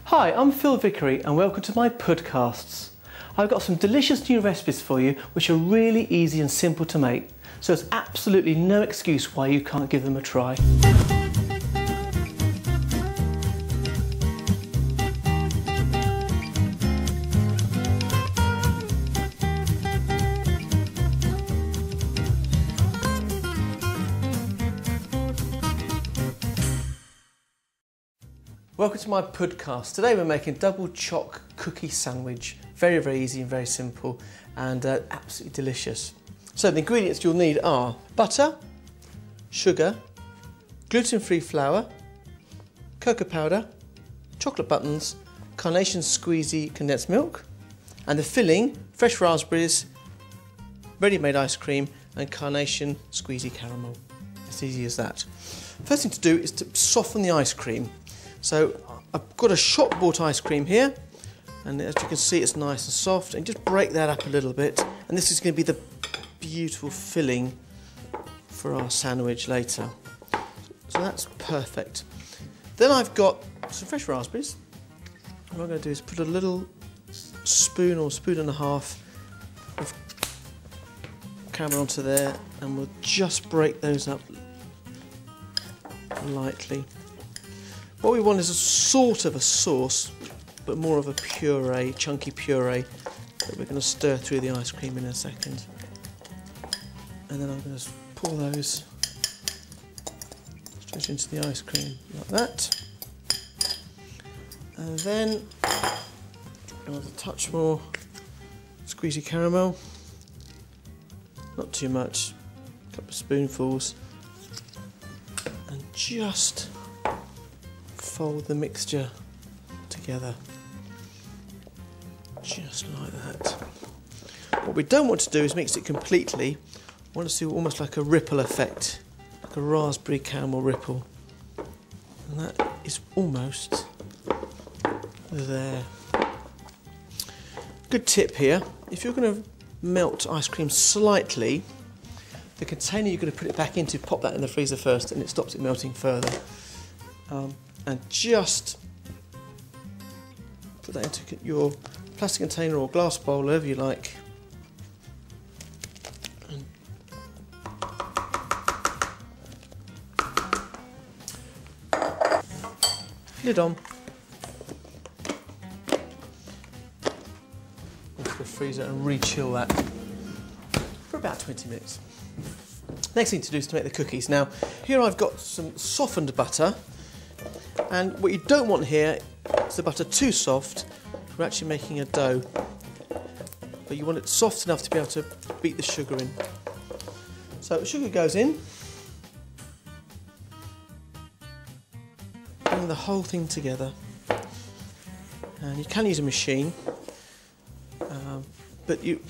Hi, I'm Phil Vickery and welcome to my podcasts. I've got some delicious new recipes for you which are really easy and simple to make, so there's absolutely no excuse why you can't give them a try. Welcome to my podcast. Today we're making double choc cookie sandwich. Very, very easy and very simple and absolutely delicious. So the ingredients you'll need are butter, sugar, gluten-free flour, cocoa powder, chocolate buttons, carnation squeezy condensed milk, and the filling, fresh raspberries, ready-made ice cream and carnation squeezy caramel. It's easy as that. First thing to do is to soften the ice cream. So I've got a shop bought ice cream here, and as you can see it's nice and soft, and just break that up a little bit, and this is going to be the beautiful filling for our sandwich later. So that's perfect. Then I've got some fresh raspberries. What I'm going to do is put a little spoon or spoon and a half of caramel onto there, and we'll just break those up lightly. What we want is a sort of a sauce, but more of a puree, chunky puree, that we're going to stir through the ice cream in a second. And then I'm going to pour those straight into the ice cream, like that. And then I want a touch more squeezy caramel, not too much, a couple of spoonfuls, and just fold the mixture together, just like that. What we don't want to do is mix it completely. I want to see almost like a ripple effect, like a raspberry caramel ripple, and that is almost there. Good tip here, if you're going to melt ice cream slightly, the container you're going to put it back into, pop that in the freezer first, and it stops it melting further. And just put that into your plastic container or glass bowl, whatever you like. And lid on. Into the freezer and re-chill that for about 20 minutes. Next thing to do is to make the cookies. Now, here I've got some softened butter. And what you don't want here is the butter too soft. We're actually making a dough, but you want it soft enough to be able to beat the sugar in. So sugar goes in, bring the whole thing together, and you can use a machine, but you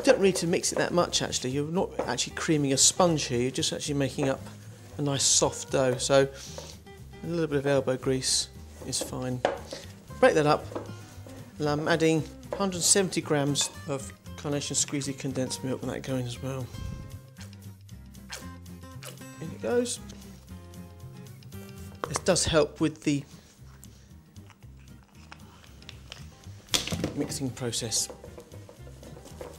don't need to mix it that much actually. You're not actually creaming a sponge here, you're just actually making up a nice soft dough. So a little bit of elbow grease is fine. Break that up, and I'm adding 170 grams of carnation squeezy condensed milk, and that going as well. In it goes. This does help with the mixing process.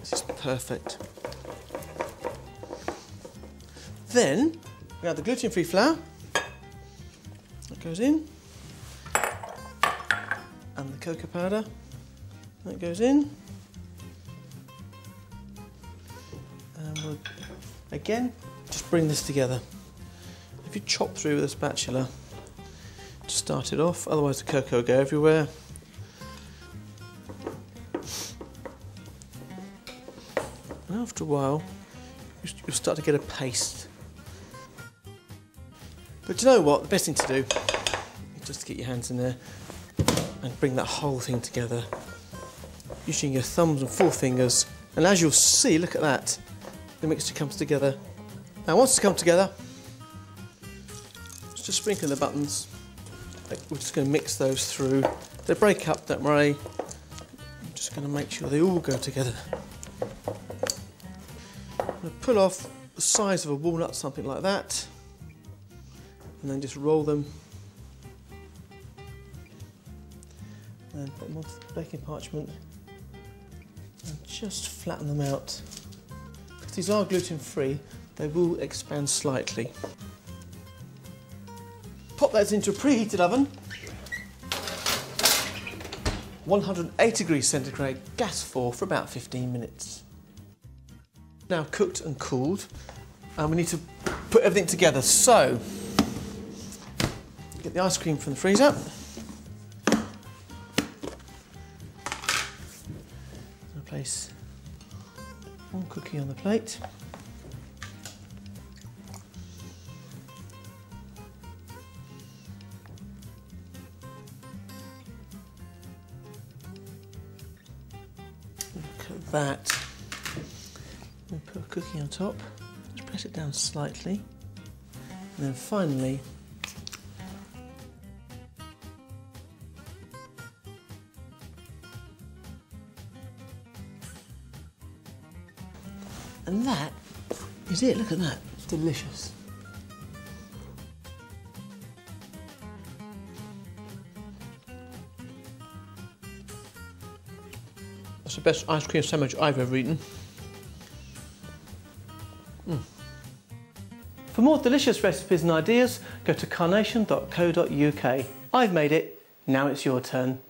This is perfect. Then we add the gluten-free flour. That goes in, and the cocoa powder, that goes in, and we'll again just bring this together. If you chop through with a spatula, just start it off, otherwise the cocoa will go everywhere. And after a while you'll start to get a paste. But you know what, the best thing to do is just to get your hands in there and bring that whole thing together using your thumbs and forefingers, and as you'll see, look at that, the mixture comes together. Now once it's come together, just sprinkle the buttons. We're just going to mix those through. They break up, don't worry. I'm just going to make sure they all go together. I'm going to pull off the size of a walnut, something like that, and then just roll them and put them onto the baking parchment and just flatten them out. Because these are gluten-free, they will expand slightly. Pop those into a preheated oven, 180 degrees centigrade, gas 4 for about 15 minutes. Now cooked and cooled, and we need to put everything together. So, get the ice cream from the freezer. Place one cookie on the plate. Look at that. We'll put a cookie on top. Just press it down slightly. And then finally, and that is it. Look at that. It's delicious. That's the best ice cream sandwich I've ever eaten. For more delicious recipes and ideas, go to carnation.co.uk. I've made it, now it's your turn.